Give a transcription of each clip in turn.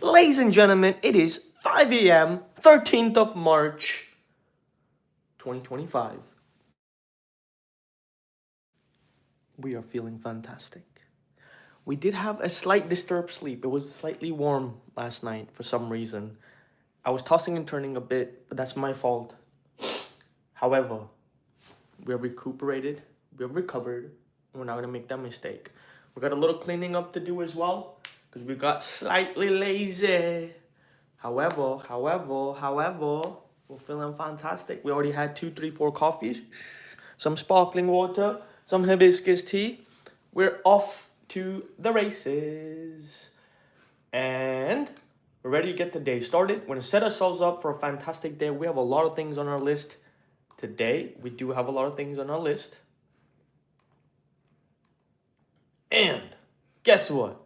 Ladies and gentlemen, it is 5 a.m., 13th of March, 2025. We are feeling fantastic. We did have a slight disturbed sleep. It was slightly warm last night for some reason. I was tossing and turning a bit, but that's my fault. However, we are recuperated, we are recovered, and we're not gonna make that mistake. We got a little cleaning up to do as well, because we got slightly lazy. However, we're feeling fantastic. We already had 2, 3, 4 coffees, some sparkling water, some hibiscus tea. We're off to the races. And we're ready to get the day started. We're gonna set ourselves up for a fantastic day. We have a lot of things on our list today. We do have a lot of things on our list. And guess what?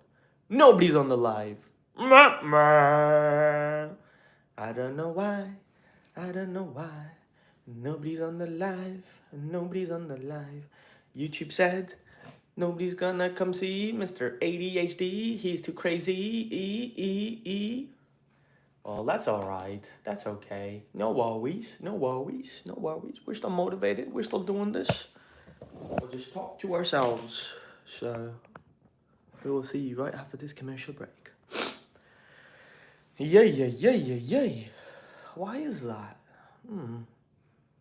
Nobody's on the live. I don't know why. Nobody's on the live. YouTube said nobody's gonna come see Mr. ADHD. He's too crazy. Well, that's all right. That's okay. No worries. We're still motivated. We're still doing this. We'll just talk to ourselves. So we will see you right after this commercial break. Yay. Why is that?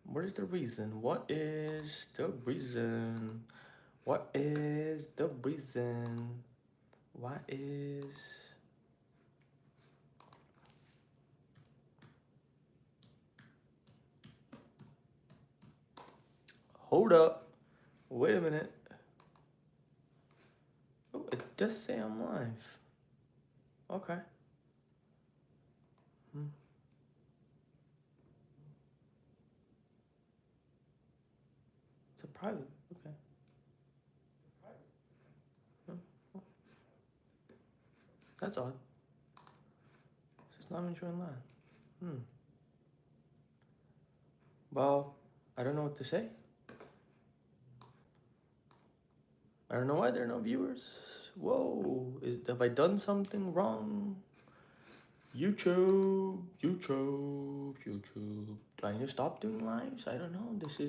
What is the reason? What is the reason? Hold up. Wait a minute. Oh, it does say I'm live. Okay. It's a private. Okay. That's odd. It's not even showing live. Well, I don't know what to say. I don't know why there are no viewers. Whoa, have I done something wrong? YouTube. Do I need to stop doing lives? I don't know. This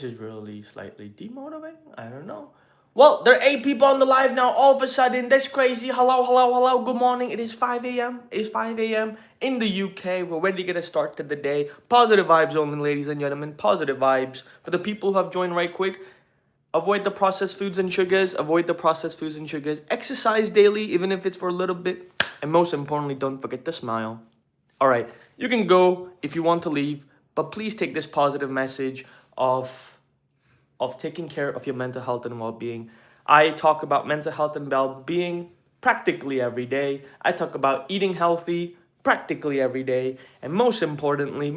is really slightly demotivating. I don't know. Well, there are 8 people on the live now. All of a sudden, that's crazy. Hello. Good morning. It is 5 a.m. in the UK. We're ready to get a start to the day. Positive vibes only, ladies and gentlemen. Positive vibes. For the people who have joined right quick, avoid the processed foods and sugars. Exercise daily, even if it's for a little bit. And most importantly, don't forget to smile. All right, you can go if you want to leave, but please take this positive message of taking care of your mental health and well-being. I talk about mental health and well-being practically every day. I talk about eating healthy practically every day. And most importantly,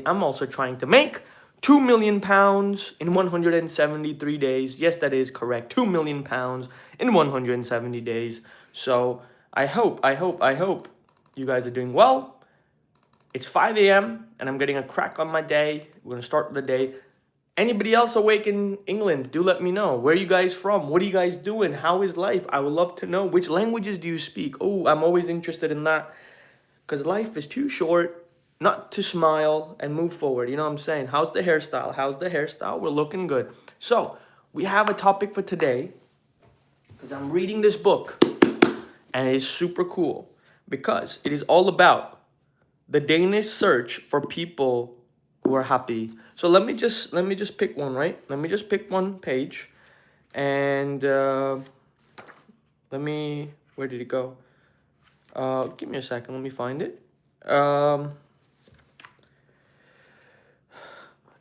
I'm also trying to make 2 million pounds in 173 days. Yes, that is correct. 2 million pounds in 170 days. So I hope you guys are doing well. It's 5 a.m. and I'm getting a crack on my day. We're going to start the day. Anybody else awake in England, do let me know. Where are you guys from? What are you guys doing? How is life? I would love to know. Which languages do you speak? Oh, I'm always interested in that. Because life is too short not to smile and move forward. You know what I'm saying? How's the hairstyle? We're looking good. So, we have a topic for today. Because I'm reading this book. And it is super cool. Because it is all about the Danish search for people who are happy. So let me just pick one, right? Let me just pick one page, and where did it go? Give me a second. Let me find it.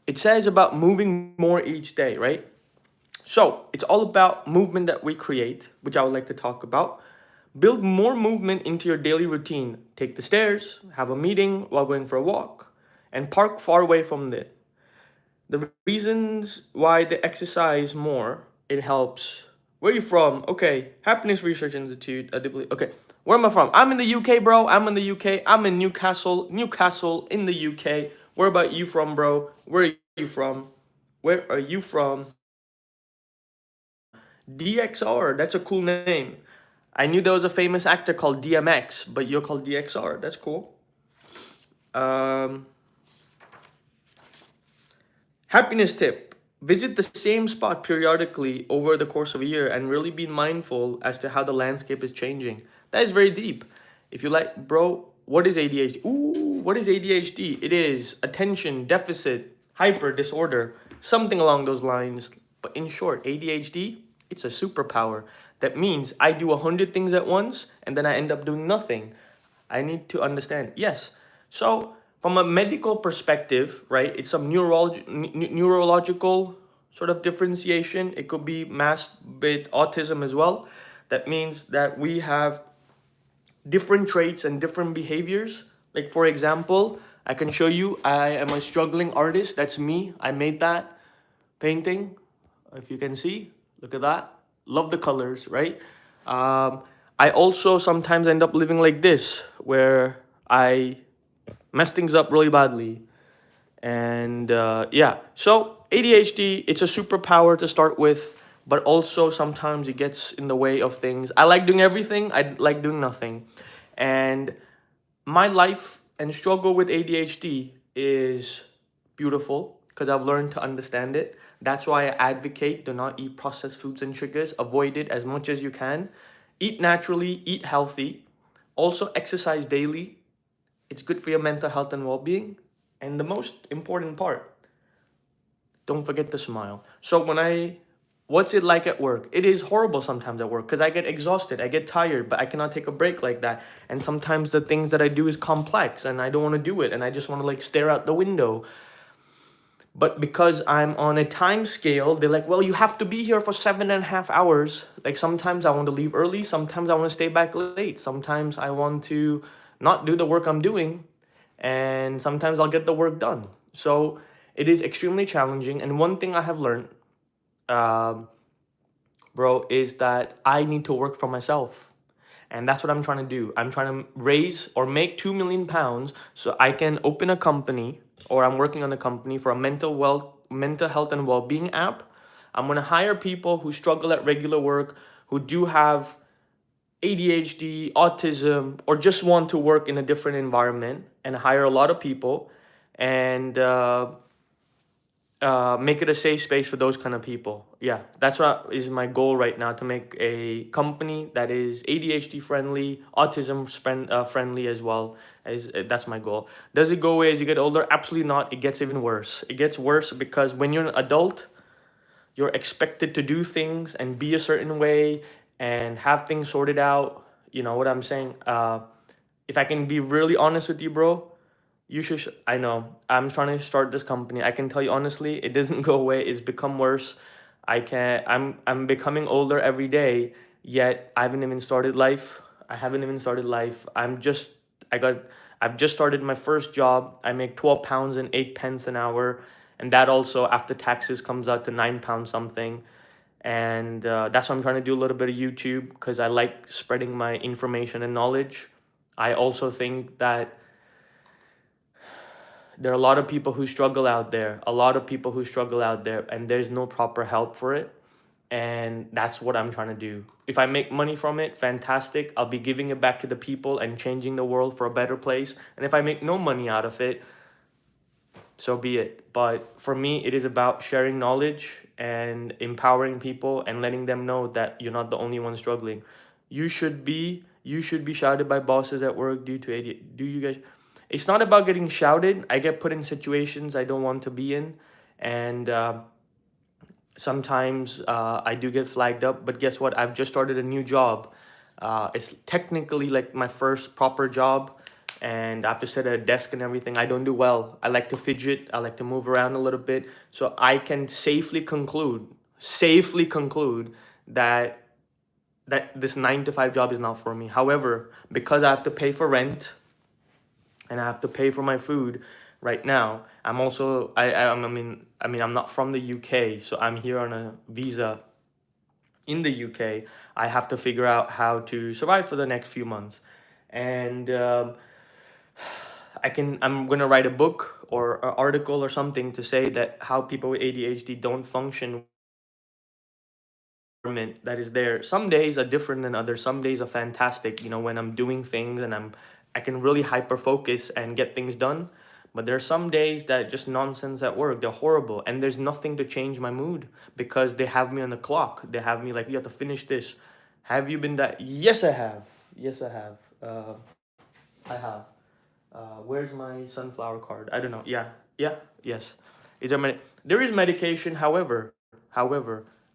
It says about moving more each day, right? So it's all about movement that we create, which I would like to talk about. Build more movement into your daily routine. Take the stairs, have a meeting while going for a walk, and park far away from it. The reasons why they exercise more, it helps. Where are you from? Okay, Happiness Research Institute. Okay, where am I from? I'm in the UK, bro. I'm in Newcastle in the UK. Where about you from, bro? Where are you from? DXR, that's a cool name. I knew there was a famous actor called DMX, but you're called DXR. That's cool. Um, Happiness tip. Visit the same spot periodically over the course of a year and really be mindful as to how the landscape is changing. That is very deep. If you like, bro, what is ADHD? Ooh, what is ADHD? It is attention deficit hyper disorder, something along those lines. But in short, ADHD, it's a superpower. That means I do 100 things at once and then I end up doing nothing. I need to understand. Yes. So, from a medical perspective, right, it's some neurological sort of differentiation. It could be masked with autism as well. That means that we have different traits and different behaviors. Like, for example, I can show you I am a struggling artist. That's me. I made that painting. If you can see, look at that. Love the colors, right? Um, I also sometimes end up living like this, where I mess things up really badly. And yeah, so ADHD, it's a superpower to start with, but also sometimes it gets in the way of things. I like doing everything, I like doing nothing. And my life and struggle with ADHD is beautiful because I've learned to understand it. That's why I advocate do not eat processed foods and sugars. Avoid it as much as you can. Eat naturally, eat healthy. Also, exercise daily. It's good for your mental health and well being. And the most important part, don't forget to smile. So what's it like at work? It is horrible sometimes at work because I get exhausted, I get tired, but I cannot take a break like that. And sometimes the things that I do is complex and I don't want to do it and I just want to like stare out the window. But because I'm on a time scale, they're like, well, you have to be here for 7.5 hours. Like sometimes I want to leave early, sometimes I want to stay back late, sometimes I want to not do the work I'm doing, and sometimes I'll get the work done. So it is extremely challenging. And one thing I have learned, um, bro, is that I need to work for myself. And that's what I'm trying to do. I'm trying to raise or make 2 million pounds so I can open a company, or I'm working on a company for a mental health and well-being app. I'm going to hire people who struggle at regular work, who do have ADHD, autism, or just want to work in a different environment, and hire a lot of people and make it a safe space for those kind of people. Yeah, that's what is my goal right now, to make a company that is ADHD friendly, autism friendly as well. As that's my goal. Does it go away as you get older? Absolutely not. It gets even worse. It gets worse because when you're an adult, you're expected to do things and be a certain way and have things sorted out. You know what I'm saying? If I can be really honest with you, bro, you should. I know. I'm trying to start this company. I can tell you honestly, it doesn't go away. It's become worse. I can't. I'm becoming older every day. Yet I haven't even started life. I haven't even started life. I'm just. I got. I've just started my first job. I make 12 pounds and 8 pence an hour, and that also after taxes comes out to 9 pounds something. And that's why I'm trying to do a little bit of YouTube because I like spreading my information and knowledge. I also think that there are a lot of people who struggle out there, and there's no proper help for it. And that's what I'm trying to do. If I make money from it, fantastic. I'll be giving it back to the people and changing the world for a better place. And if I make no money out of it, so be it. But for me, it is about sharing knowledge and empowering people and letting them know that you're not the only one struggling. You should be shouted by bosses at work due to ADHD. Do you guys? It's not about getting shouted. I get put in situations I don't want to be in, and sometimes I do get flagged up. But guess what? I've just started a new job. It's technically like my first proper job, and I have to sit at a desk and everything. I don't do well. I like to fidget. I like to move around a little bit. So I can safely conclude that this 9 to 5 job is not for me. However, because I have to pay for rent and I have to pay for my food right now, I'm also I mean I'm not from the UK, so I'm here on a visa in the UK. I have to figure out how to survive for the next few months, and I'm gonna write a book or an article or something to say that how people with ADHD don't function that is there. Some days are different than others. Some days are fantastic, when I'm doing things and I can really hyper focus and get things done. But there are some days that just nonsense at work. They're horrible, and there's nothing to change my mood because they have me on the clock. They have me like, you have to finish this. Have you been that? Yes, I have. Yes, I have. I have. Where's my sunflower card? I don't know. Yeah, yeah, yes. Is there there is medication. However,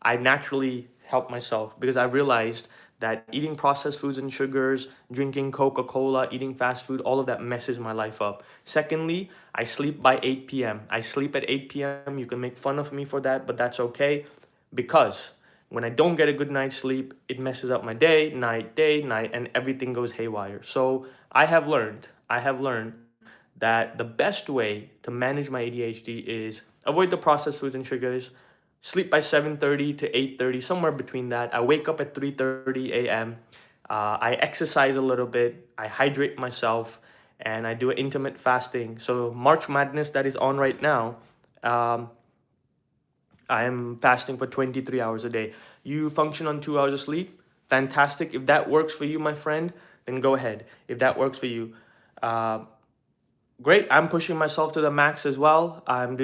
I naturally help myself because I realized that eating processed foods and sugars, drinking Coca-Cola, eating fast food, all of that messes my life up. Secondly, I sleep by 8 p.m. I sleep at 8 p.m. You can make fun of me for that, but that's okay because when I don't get a good night's sleep, it messes up my day, night, and everything goes haywire. So I have learned that the best way to manage my ADHD is avoid the processed foods and sugars, sleep by 7:30 to 8:30, somewhere between that. I wake up at 3:30 a.m. I exercise a little bit, I hydrate myself, and I do intermittent fasting. So March Madness that is on right now, um, I am fasting for 23 hours a day. You function on 2 hours of sleep. Fantastic. If that works for you, my friend, then go ahead. If that works for you, uh, great. I'm pushing myself to the max as well. I'm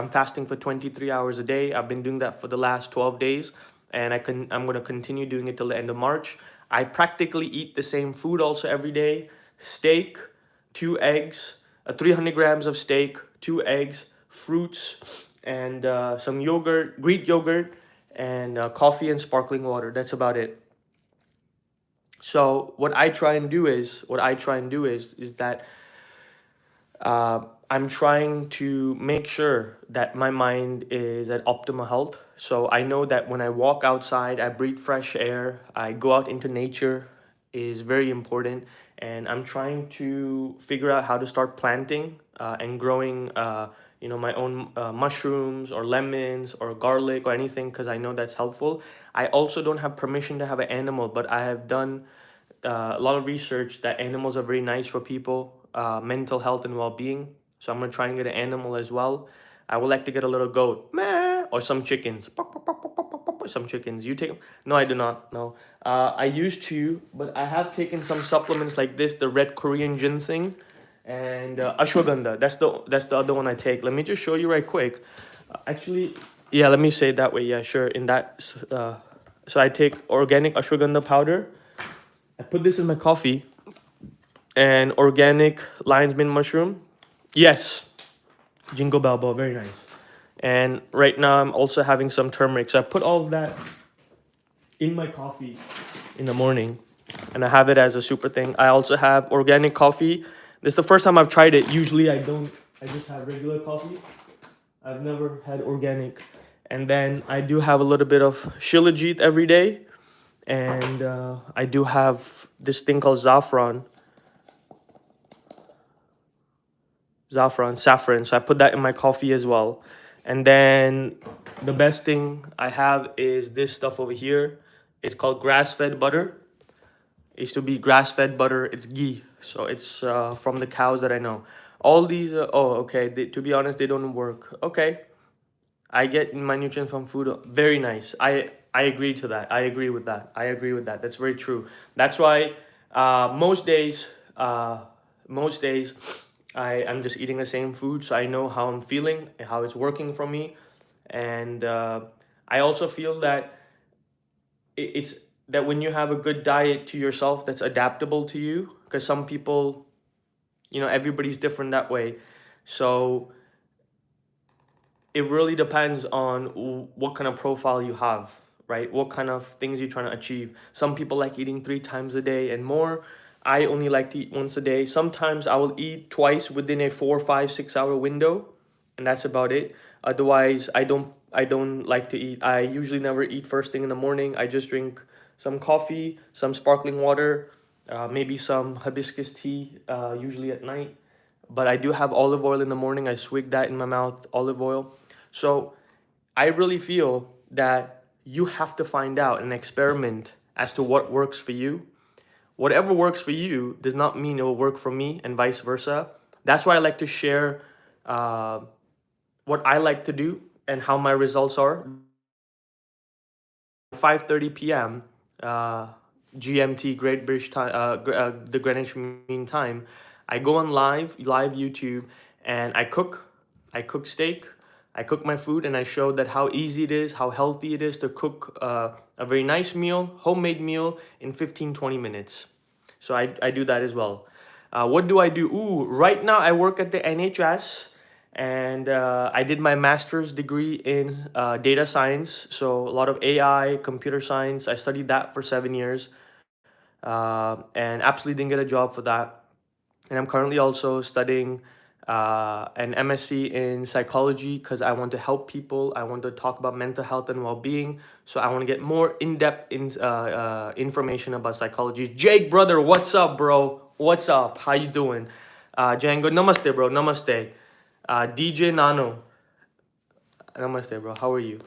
fasting for 23 hours a day. I've been doing that for the last 12 days, and I'm going to continue doing it till the end of March. I practically eat the same food also every day. Steak, 2 eggs, 300 grams of steak, 2 eggs, fruits, and some yogurt, Greek yogurt, and coffee and sparkling water. That's about it. So what I try and do is that I'm trying to make sure that my mind is at optimal health. So I know that when I walk outside, I breathe fresh air, I go out into nature is very important. And I'm trying to figure out how to start planting and growing, my own mushrooms or lemons or garlic or anything because I know that's helpful. I also don't have permission to have an animal, but I have done a lot of research that animals are very nice for people, mental health and well-being. So I'm gonna try and get an animal as well. I would like to get a little goat, meh, or some chickens. Pop, pop, pop, pop, pop, pop, pop, some chickens. You take them? No, I do not. No, I used to, but I have taken some supplements like this, the red Korean ginseng, and ashwagandha. That's the other one I take. Let me just show you right quick. Actually, yeah, let me say it that way. Yeah, sure. So I take organic ashwagandha powder. I put this in my coffee and organic lion's mane mushroom. Yes, jingle bell bell, very nice. And right now I'm also having some turmeric. So I put all of that in my coffee in the morning and I have it as a super thing. I also have organic coffee. This is the first time I've tried it. Usually I don't, I just have regular coffee. I've never had organic. And then I do have a little bit of shilajit every day. And I do have this thing called saffron. So I put that in my coffee as well. And then the best thing I have is this stuff over here. It's called grass-fed butter. It used to be grass-fed butter. It's ghee. So it's from the cows that I know. All these, okay. To be honest, they don't work. Okay. I get my nutrients from food. Very nice. I agree to that. I agree with that. I agree with that. That's very true. That's why most days I'm just eating the same food, so I know how I'm feeling, how it's working for me, and I also feel that it's that when you have a good diet to yourself that's adaptable to you, because some people, everybody's different that way, so it really depends on what kind of profile you have, right? What kind of things you're trying to achieve. Some people like eating 3 times a day and more. I only like to eat once a day. Sometimes I will eat twice within a 4, 5, 6 hour window, and that's about it. Otherwise, I don't like to eat. I usually never eat first thing in the morning. I just drink some coffee, some sparkling water, maybe some hibiscus tea, usually at night. But I do have olive oil in the morning. I swig that in my mouth, olive oil. So I really feel that you have to find out and experiment as to what works for you. Whatever works for you does not mean it will work for me, and vice versa. That's why I like to share uh, what I like to do and how my results are. 5:30 p.m. GMT, Great British time, the Greenwich Mean Time, I go on live YouTube, and I cook steak, I cook my food, and I show that how easy it is, how healthy it is to cook a very nice meal, homemade meal in 15-20 minutes. So I do that as well. What do I do? Ooh, right now I work at the NHS, and I did my master's degree in data science. So a lot of AI, computer science. I studied that for 7 years, and absolutely didn't get a job for that. And I'm currently also studying an MSc in psychology because I want to help people. I want to talk about mental health and well-being. So I want to get more in-depth information about psychology. Jake, brother, what's up, bro? What's up? How you doing? Django, namaste, bro. Namaste. DJ Nano, namaste, bro. How are you?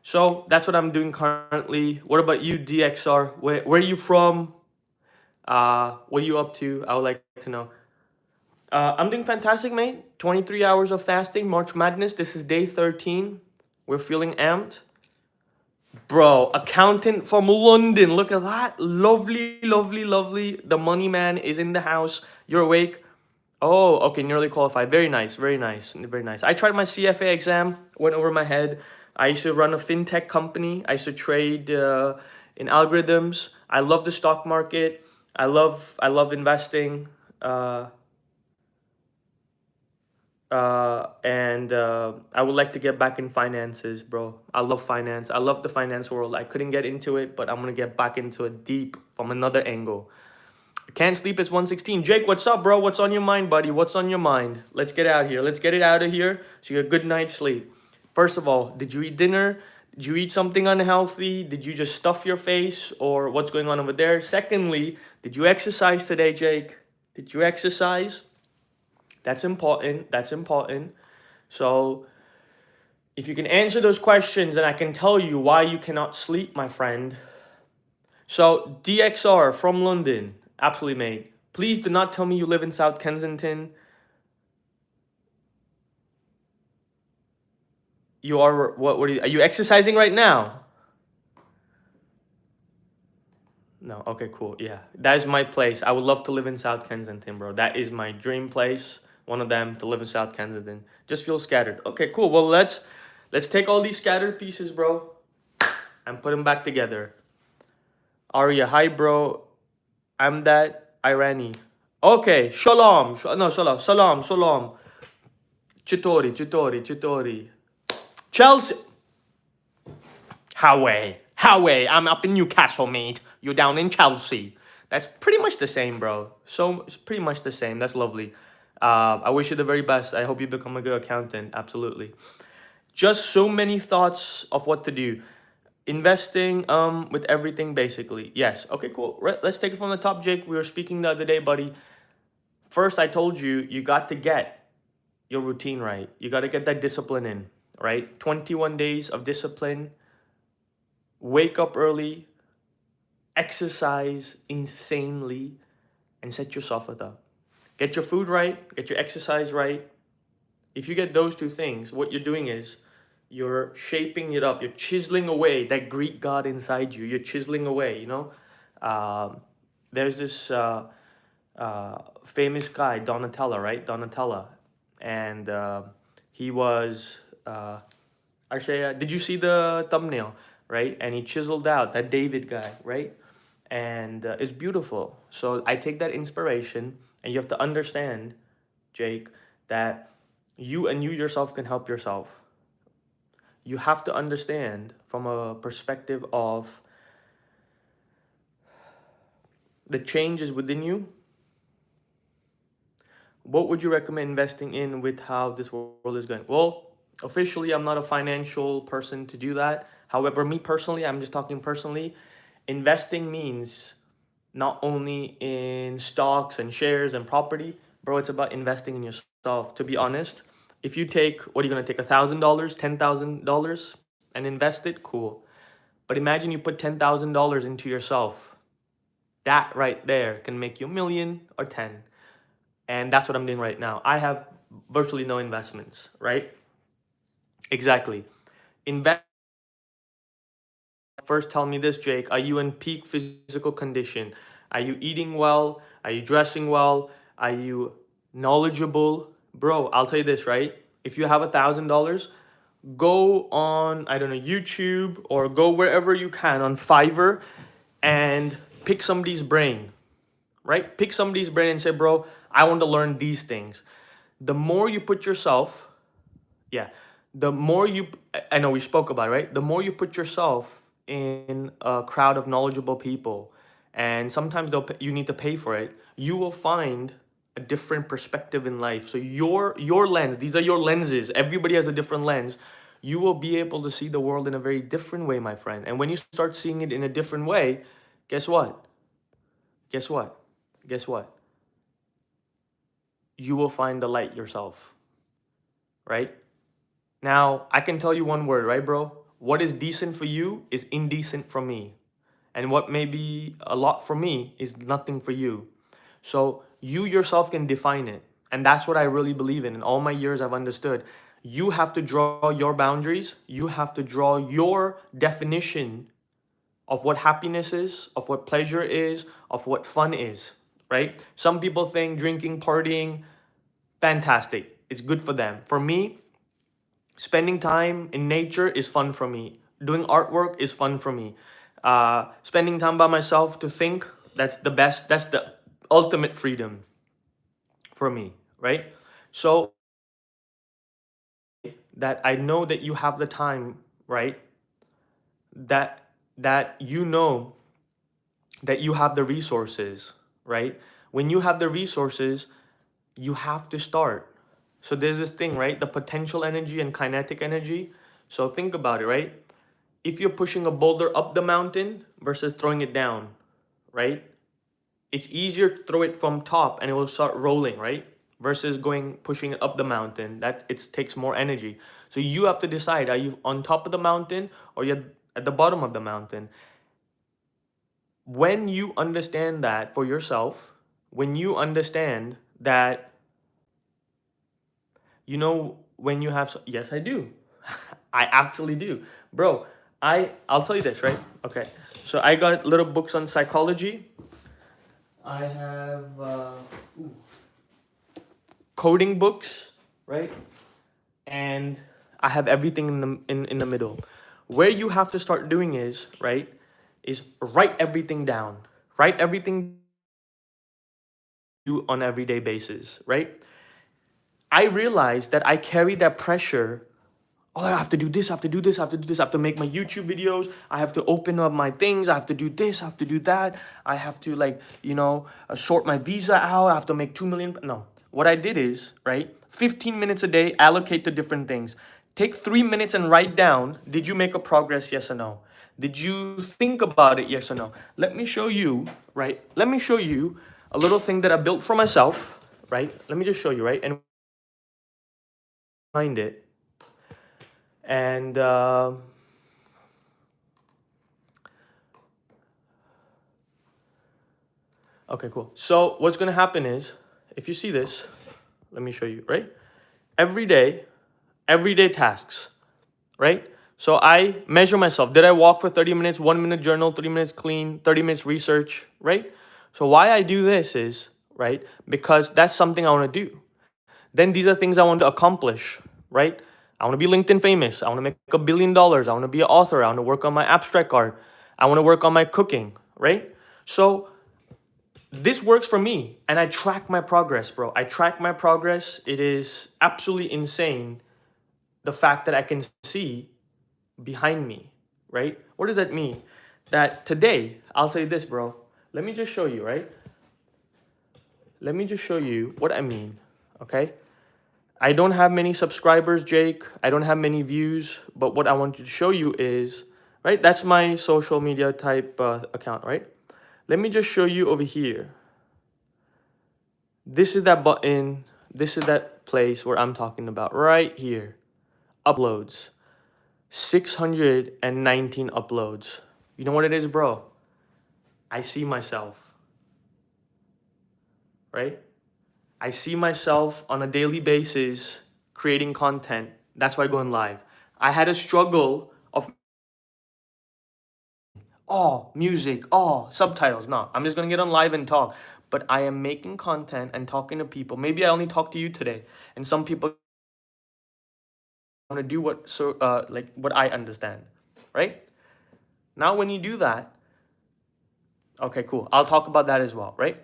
So that's what I'm doing currently. What about you, DXR? Where are you from? What are you up to? I would like to know. I'm doing fantastic, mate. 23 hours of fasting, March Madness. This is day 13. We're feeling amped. Bro, accountant from London. Look at that. Lovely, lovely, lovely. The money man is in the house. You're awake. Oh, okay, nearly qualified. Very nice, very nice, very nice. I tried my CFA exam, went over my head. I used to run a fintech company. I used to trade in algorithms. I love the stock market. I love investing. And I would like to get back in finances, bro. I love finance. I love the finance world. I couldn't get into it, but I'm gonna get back into it deep from another angle. Can't sleep, it's 1:16. Jake, what's up, bro? What's on your mind, buddy? What's on your mind? Let's get out here. Let's get it out of here so you get a good night's sleep. First of all, did you eat dinner? Did you eat something unhealthy? Did you just stuff your face? Or what's going on over there? Secondly, did you exercise today, Jake? Did you exercise? That's important. That's important. So if you can answer those questions, and I can tell you why you cannot sleep, my friend. So DXR from London, absolutely, mate. Please do not tell me you live in South Kensington. You are what? What are you exercising right now? No. Okay, cool. Yeah, that is my place. I would love to live in South Kensington, bro. That is my dream place. One of them to live in South Kensington. Just feel scattered. Okay, cool. Well, let's take all these scattered pieces, bro, and put them back together. Arya, hi, bro. I'm that Irani. Okay, shalom. No, shalom, salam, salam. Chitori, chitori, chitori. Chelsea. Howie. I'm up in Newcastle, mate. You're down in Chelsea. That's pretty much the same, bro. So it's pretty much the same. That's lovely. I wish you the very best. I hope you become a good accountant. Absolutely. Just so many thoughts of what to do. Investing with everything basically. Yes. Okay, cool. Let's take it from the top, Jake. We were speaking the other day, buddy. First, I told you you got to get your routine right. You got to get that discipline in, right? 21 days of discipline. Wake up early, exercise insanely, and set yourself up. Get your food right, get your exercise right. If you get those two things, what you're doing is you're shaping it up. You're chiseling away that Greek god inside you. You're chiseling away, you know? There's this famous guy, Donatella, right? Donatella. And he was, Arshaya, did you see the thumbnail, right? And he chiseled out that David guy, right? And it's beautiful. So I take that inspiration, and you have to understand, Jake, that you and you yourself can help yourself. You have to understand from a perspective of the changes within you. What would you recommend investing in with how this world is going? Well, officially, I'm not a financial person to do that. However, me personally, I'm just talking personally, investing means not only in stocks and shares and property, bro, it's about investing in yourself. To be honest, if you take, what are you going to take, $1,000, $10,000 and invest it? Cool. But imagine you put $10,000 into yourself. That right there can make you a million or 10. And that's what I'm doing right now. I have virtually no investments, right? Exactly. Invest first tell me this, Jake. Are you in peak physical condition? Are you eating well? Are you dressing well? Are you knowledgeable? Bro, I'll tell you this, right? If you have $1,000, go on, I don't know, YouTube or go wherever you can on Fiverr and pick somebody's brain, right? Pick somebody's brain and say, bro, I want to learn these things. The more you put yourself, yeah, the more you, I know we spoke about it, right? The more you put yourself in a crowd of knowledgeable people, and sometimes you need to pay for it, you will find a different perspective in life. So your lens, these are your lenses. Everybody has a different lens. You will be able to see the world in a very different way, my friend. And when you start seeing it in a different way, guess what? Guess what? Guess what? You will find the light yourself, right? Now, I can tell you one word, right, bro? What is decent for you is indecent for me. And what may be a lot for me is nothing for you. So you yourself can define it. And that's what I really believe in. In all my years, I've understood. You have to draw your boundaries. You have to draw your definition of what happiness is, of what pleasure is, of what fun is, right? Some people think drinking, partying, fantastic. It's good for them. For me, spending time in nature is fun for me. Doing artwork is fun for me. Spending time by myself to think, that's the best, that's the ultimate freedom for me, right? So that I know that you have the time, right? That you know that you have the resources, right? When you have the resources, you have to start. So there's this thing, right? The potential energy and kinetic energy. So think about it, right? If you're pushing a boulder up the mountain versus throwing it down, right? It's easier to throw it from top and it will start rolling, right? Versus pushing it up the mountain. That it takes more energy. So you have to decide, are you on top of the mountain or you're at the bottom of the mountain? When you understand that for yourself, when you understand that, when you have, yes, I do. I actually do. Bro, I'll tell you this, right? Okay. So I got little books on psychology. I have coding books, right? And I have everything in the middle. Where you have to start doing is, right, is write everything down. Write everything you on everyday basis, right? I realized that I carry that pressure. Oh, I have to do this, I have to do this, I have to do this, I have to make my YouTube videos, I have to open up my things, I have to do this, I have to do that, I have to sort my visa out, I have to make 2 million. No, what I did is, right, 15 minutes a day, allocate to different things. Take 3 minutes and write down, did you make a progress, yes or no? Did you think about it, yes or no? Let me show you, right, let me show you a little thing that I built for myself, right? Let me just show you, right, and find it. And okay, cool. So what's gonna happen is, if you see this, let me show you, right? Everyday tasks, right? So I measure myself. Did I walk for 30 minutes, 1 minute journal, 3 minutes clean, 30 minutes research, right? So why I do this is, right, because that's something I wanna do. Then these are things I want to accomplish, right? I want to be LinkedIn famous. I want to make $1 billion. I want to be an author. I want to work on my abstract art. I want to work on my cooking, right? So this works for me and I track my progress, bro. I track my progress. It is absolutely insane the fact that I can see behind me, right? What does that mean? That today, I'll say this, bro. Let me just show you, right? Let me just show you what I mean, okay? I don't have many subscribers, Jake. I don't have many views, but what I want to show you is, right? That's my social media type account, right? Let me just show you over here. This is that button. This is that place where I'm talking about right here. Uploads. 619 uploads. You know what it is, bro? I see myself, right? I see myself on a daily basis creating content. That's why I'm going live. I had a struggle of oh, music, oh, subtitles. No, I'm just gonna get on live and talk. But I am making content and talking to people. Maybe I only talk to you today, and some people want to do what I understand, right? Now, when you do that, okay, cool. I'll talk about that as well, right?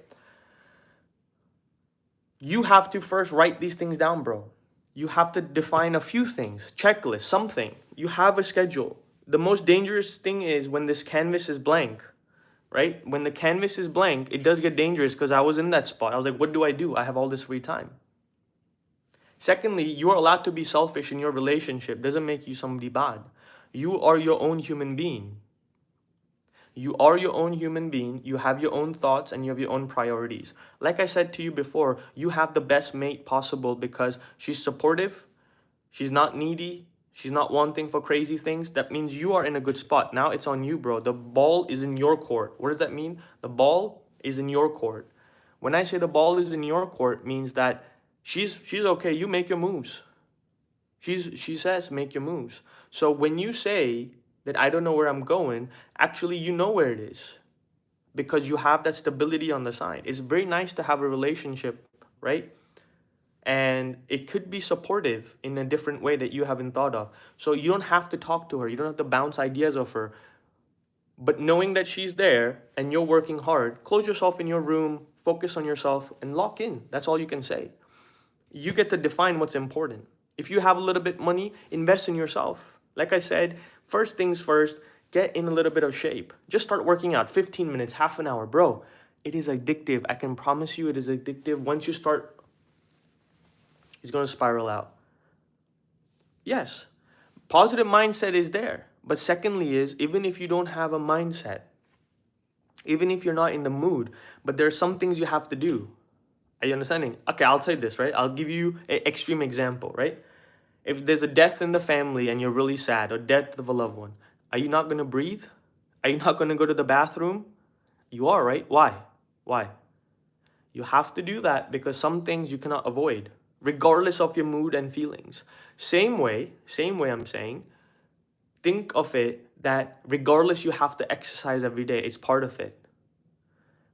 You have to first write these things down, bro. You have to define a few things, checklist, something. You have a schedule. The most dangerous thing is when this canvas is blank, right? When the canvas is blank, it does get dangerous because I was in that spot. I was like, what do? I have all this free time. Secondly, you are allowed to be selfish in your relationship. Doesn't make you somebody bad. You are your own human being. You are your own human being. You have your own thoughts and you have your own priorities. Like I said to you before, you have the best mate possible because she's supportive, she's not needy, she's not wanting for crazy things. That means you are in a good spot. Now it's on you, bro. The ball is in your court. What does that mean? The ball is in your court. When I say the ball is in your court, means that she's okay. You make your moves. She says make your moves. So when you say that I don't know where I'm going, actually you know where it is because you have that stability on the side. It's very nice to have a relationship, right? And it could be supportive in a different way that you haven't thought of. So you don't have to talk to her. You don't have to bounce ideas off her. But knowing that she's there and you're working hard, close yourself in your room, focus on yourself, and lock in. That's all you can say. You get to define what's important. If you have a little bit money, invest in yourself. Like I said, first things first, get in a little bit of shape. Just start working out 15 minutes, half an hour. Bro, it is addictive. I can promise you it is addictive. Once you start, it's going to spiral out. Yes, positive mindset is there. But secondly is, even if you don't have a mindset, even if you're not in the mood, but there are some things you have to do. Are you understanding? Okay, I'll tell you this, right? I'll give you an extreme example, right? If there's a death in the family and you're really sad, or death of a loved one, are you not going to breathe? Are you not going to go to the bathroom? You are, right? Why? Why? You have to do that because some things you cannot avoid, regardless of your mood and feelings. Same way I'm saying, think of it that regardless you have to exercise every day, it's part of it.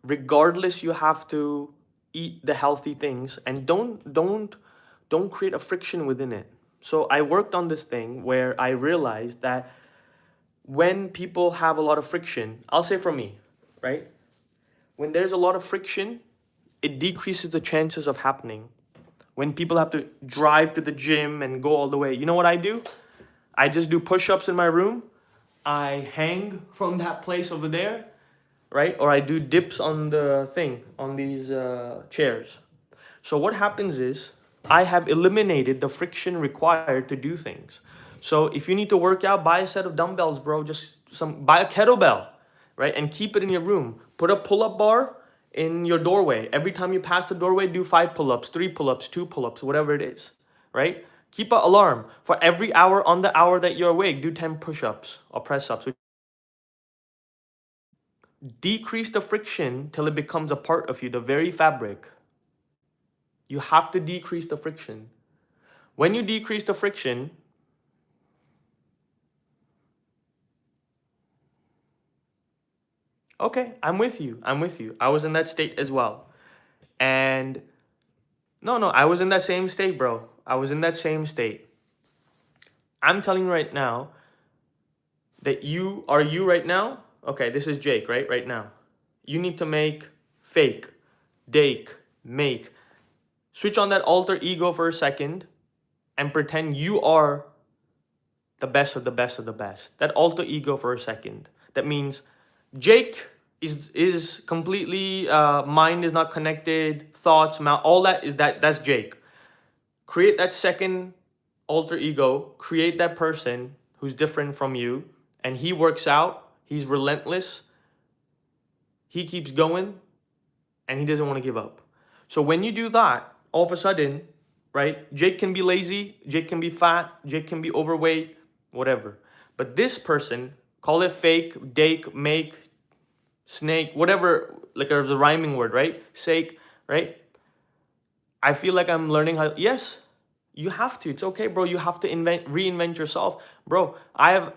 Regardless you have to eat the healthy things, and don't create a friction within it. So I worked on this thing where I realized that when people have a lot of friction, I'll say for me, right? When there's a lot of friction, it decreases the chances of happening. When people have to drive to the gym and go all the way, you know what I do? I just do push-ups in my room. I hang from that place over there, right? Or I do dips on the thing, on these chairs. So what happens is I have eliminated the friction required to do things. So if you need to work out, buy a set of dumbbells, bro. Buy a kettlebell, right? And keep it in your room. Put a pull-up bar in your doorway. Every time you pass the doorway, do 5 pull-ups, 3 pull-ups, 2 pull-ups, whatever it is, right? Keep an alarm. For every hour on the hour that you're awake, do 10 push-ups or press-ups. Decrease the friction till it becomes a part of you, the very fabric. You have to decrease the friction. When you decrease the friction, okay, I'm with you. I'm with you. I was in that state as well. And no, I was in that same state, bro. I was in that same state. I'm telling you right now that you right now? Okay, this is Jake, right? Right now. You need to make fake, dake, make. Switch on that alter ego for a second and pretend you are the best of the best of the best. That alter ego for a second. That means Jake is completely mind is not connected, thoughts, mouth, all that's Jake. Create that second alter ego, create that person who's different from you, and he works out, he's relentless, he keeps going, and he doesn't want to give up. So when you do that, all of a sudden, right, Jake can be lazy, Jake can be fat, Jake can be overweight, whatever. But this person, call it fake, dake, make, snake, whatever, like there's a rhyming word, right? Sake, right? I feel like I'm learning how, yes, you have to. It's okay, bro. You have to reinvent yourself. Bro, I've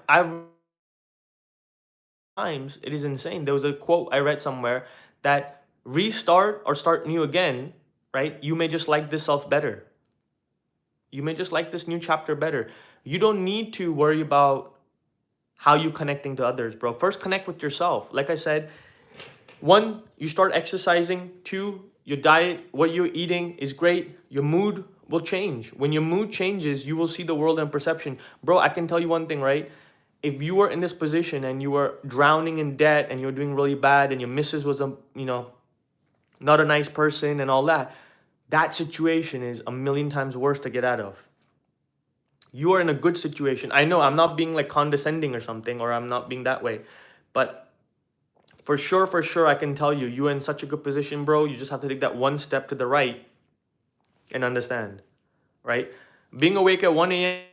times, it is insane. There was a quote I read somewhere that restart or start new again, right? You may just like this self better. You may just like this new chapter better. You don't need to worry about how you connecting to others, bro. First, connect with yourself. Like I said, one, you start exercising. Two, your diet, what you're eating is great. Your mood will change. When your mood changes, you will see the world in perception. Bro, I can tell you one thing, right? If you were in this position and you were drowning in debt and you're doing really bad and your missus was not a nice person and all that, that situation is a million times worse to get out of. You are in a good situation. I know I'm not being like condescending or something, or I'm not being that way, but for sure, I can tell you, you're in such a good position, bro. You just have to take that one step to the right and understand, right? Being awake at 1 a.m.,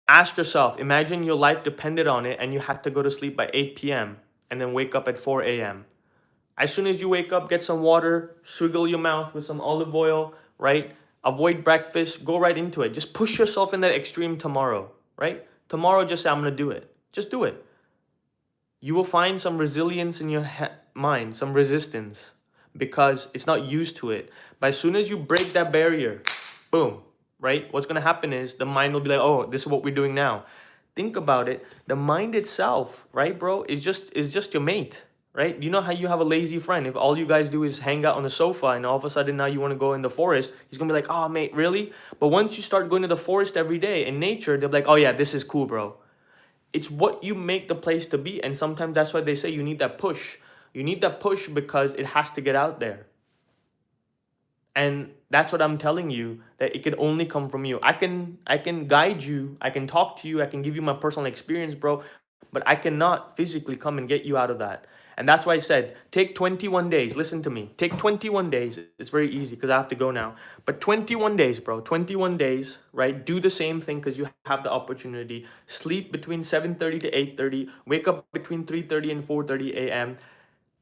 ask yourself, imagine your life depended on it and you had to go to sleep by 8 p.m. and then wake up at 4 a.m. As soon as you wake up, get some water, swiggle your mouth with some olive oil, right? Avoid breakfast, go right into it. Just push yourself in that extreme tomorrow, right? Tomorrow, just say, I'm gonna do it. Just do it. You will find some resilience in your mind, some resistance, because it's not used to it. But as soon as you break that barrier, boom, right? What's gonna happen is the mind will be like, oh, this is what we're doing now. Think about it. The mind itself, right, bro, is just your mate, right? You know how you have a lazy friend. If all you guys do is hang out on the sofa and all of a sudden now you want to go in the forest, he's gonna be like, oh, mate, really? But once you start going to the forest every day in nature, they'll be like, oh yeah, this is cool, bro. It's what you make the place to be. And sometimes that's why they say you need that push. You need that push because it has to get out there. And that's what I'm telling you, that it can only come from you. I can guide you, I can talk to you, I can give you my personal experience, bro, but I cannot physically come and get you out of that. And that's why I said, take 21 days. Listen to me. Take 21 days. It's very easy because I have to go now. But 21 days, bro. 21 days, right? Do the same thing because you have the opportunity. Sleep between 7:30 to 8:30. Wake up between 3:30 and 4:30 a.m.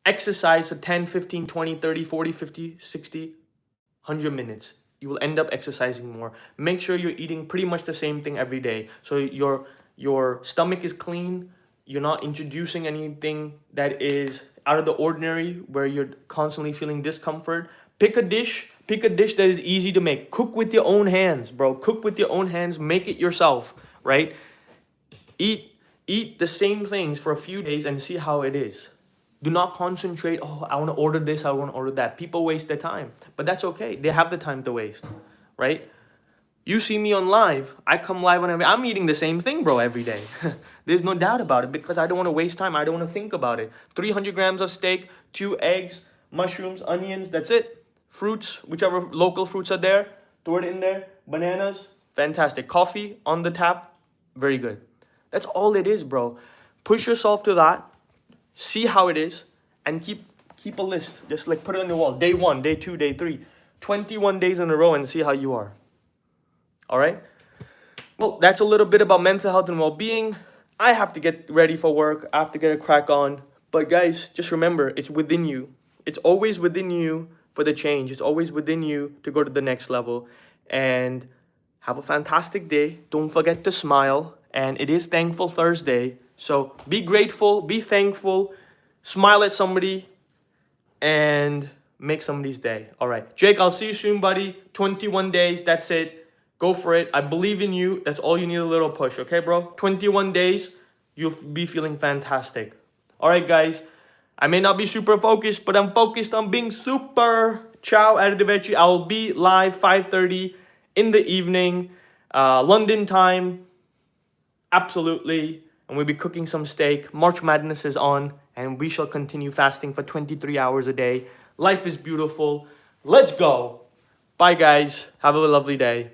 Exercise for 10, 15, 20, 30, 40, 50, 60, 100 minutes. You will end up exercising more. Make sure you're eating pretty much the same thing every day. So your stomach is clean. You're not introducing anything that is out of the ordinary where you're constantly feeling discomfort. Pick a dish that is easy to make. Cook with your own hands, bro. Cook with your own hands. Make it yourself, right? Eat the same things for a few days and see how it is. Do not concentrate, oh, I want to order this, I want to order that. People waste their time, but that's okay. They have the time to waste, right? You see me on live. I come live whenever. I'm eating the same thing, bro, every day. There's no doubt about it because I don't want to waste time. I don't want to think about it. 300 grams of steak, 2 eggs, mushrooms, onions. That's it. Fruits, whichever local fruits are there, throw it in there. Bananas, fantastic. Coffee on the tap, very good. That's all it is, bro. Push yourself to that. See how it is, and keep a list. Just like put it on the wall. Day 1, day 2, day 3. 21 days in a row and see how you are. All right? Well, that's a little bit about mental health and well-being. I have to get ready for work. I have to get a crack on. But guys, just remember, it's within you. It's always within you for the change. It's always within you to go to the next level. And have a fantastic day. Don't forget to smile. And it is Thankful Thursday. So be grateful, be thankful, smile at somebody, and make somebody's day. All right. Jake, I'll see you soon, buddy. 21 days. That's it. Go for it. I believe in you. That's all you need, a little push. Okay, bro? 21 days. You'll be feeling fantastic. All right, guys. I may not be super focused, but I'm focused on being super. Ciao, arrivederci. I'll be live 5:30 in the evening, London time. Absolutely. And we'll be cooking some steak. March Madness is on, and we shall continue fasting for 23 hours a day. Life is beautiful. Let's go. Bye, guys. Have a lovely day.